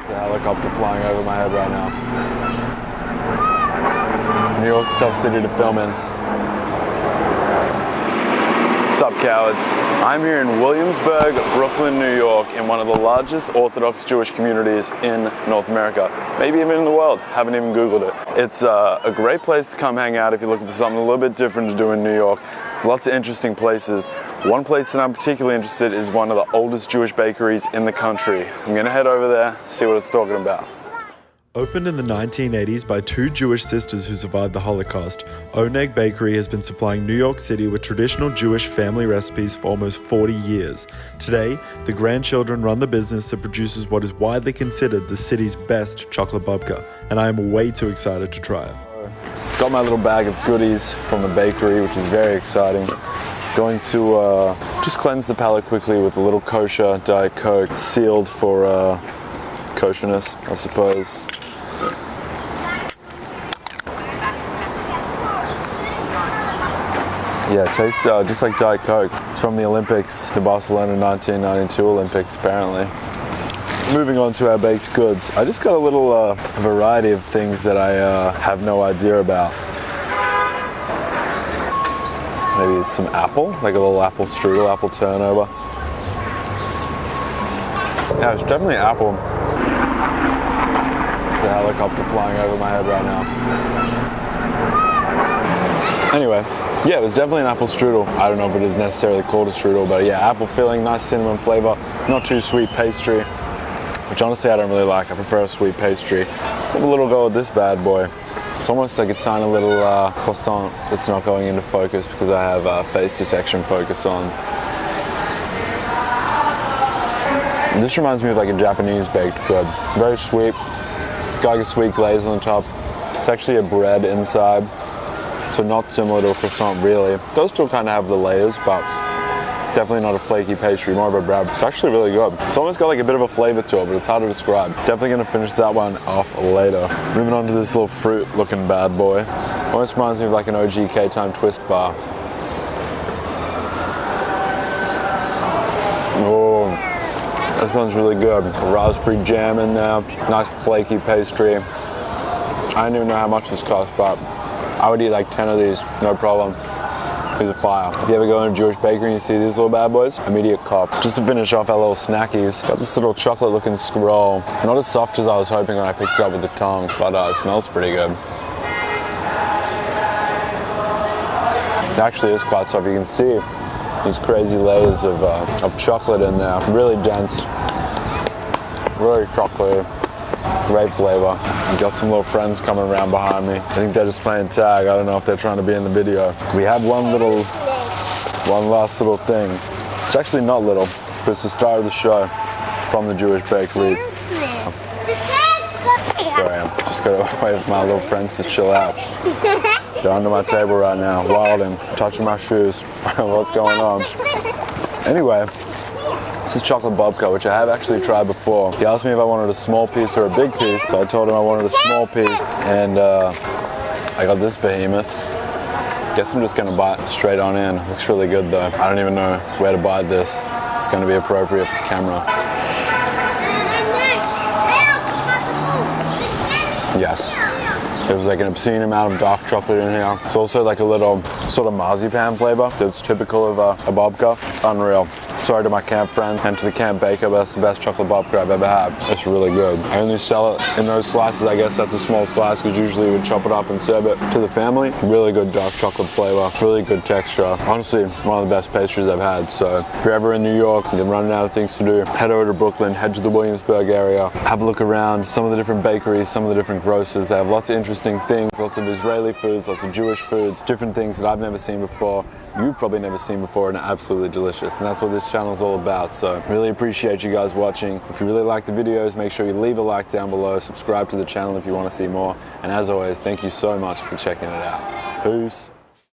There's a helicopter flying over my head right now. New York's a tough city to film in. What's up, cowards? I'm here in Williamsburg, Brooklyn, New York, in one of the largest Orthodox Jewish communities in North America, maybe even in the world. Haven't even Googled it. It's a great place to come hang out if you're looking for something a little bit different to do in New York. There's lots of interesting places. One place that I'm particularly interested in is one of the oldest Jewish bakeries in the country. I'm gonna head over there, see what it's talking about. Opened in the 1980s by two Jewish sisters who survived the Holocaust, Oneg Bakery has been supplying New York City with traditional Jewish family recipes for almost 40 years. Today, the grandchildren run the business that produces what is widely considered the city's best chocolate babka, and I am way too excited to try it. Got my little bag of goodies from the bakery, which is very exciting. Going to just cleanse the palate quickly with a little kosher Diet Coke, sealed for kosherness, I suppose. Yeah, it tastes just like Diet Coke. It's from the Olympics, the Barcelona 1992 Olympics, apparently. Moving on to our baked goods. I just got a little variety of things that I have no idea about. Maybe it's some apple, like a little apple strudel, apple turnover. Yeah, it's definitely apple. There's a helicopter flying over my head right now. Anyway, yeah, it was definitely an apple strudel. I don't know if it is necessarily called a strudel, but yeah, apple filling, nice cinnamon flavor, not too sweet pastry, which honestly I don't really like. I prefer a sweet pastry. Let's have a little go with this bad boy. It's almost like a tiny little croissant that's not going into focus because I have face detection focus on. And this reminds me of like a Japanese baked good. Very sweet. Got like a sweet glaze on the top. It's actually a bread inside. So not similar to a croissant really. It does still kind of have the layers, but definitely not a flaky pastry, more of a bread. It's actually really good. It's almost got like a bit of a flavor to it, but it's hard to describe. Definitely gonna finish that one off later. Moving on to this little fruit looking bad boy. Almost reminds me of like an OG K-Time twist bar. Oh, this one's really good. Raspberry jam in there, nice flaky pastry. I don't even know how much this costs, but I would eat like 10 of these, no problem. These are fire. If you ever go in a Jewish bakery and you see these little bad boys, immediate cop. Just to finish off our little snackies, got this little chocolate looking scroll. Not as soft as I was hoping when I picked it up with the tongue, but it smells pretty good. It actually is quite soft. You can see these crazy layers of chocolate in there. Really dense, really chocolatey. Great flavor. Got some little friends coming around behind me. I think they're just playing tag. I don't know if they're trying to be in the video. We have one last little thing. It's actually not little, but it's the star of the show from the Jewish bakery. Sorry, I'm just gotta wait for my little friends to chill out. They're under my table right now, wilding, touching my shoes. What's going on? Anyway. This is chocolate babka, which I have actually tried before. He asked me if I wanted a small piece or a big piece, so I told him I wanted a small piece, and I got this behemoth. Guess I'm just gonna bite straight on in. Looks really good though. I don't even know where to bite this. It's gonna be appropriate for camera. Yes. There was like an obscene amount of dark chocolate in here. It's also like a little sort of marzipan flavor that's typical of a babka. It's unreal. Sorry to my camp friend and to the camp baker, but that's the best chocolate babka I've ever had. It's really good. I only sell it in those slices. I guess that's a small slice because usually we would chop it up and serve it to the family. Really good dark chocolate flavor, really good texture. Honestly, one of the best pastries I've had. So if you're ever in New York and you're running out of things to do, head over to Brooklyn, head to the Williamsburg area, have a look around some of the different bakeries, some of the different grocers. They have lots of interesting things, lots of Israeli foods, lots of Jewish foods, different things that I've never seen before, you've probably never seen before, and are absolutely delicious. And that's what this channel is all about. So really appreciate you guys watching. If you really like the videos, make sure you leave a like down below, subscribe to the channel if you want to see more. And as always, thank you so much for checking it out. Peace.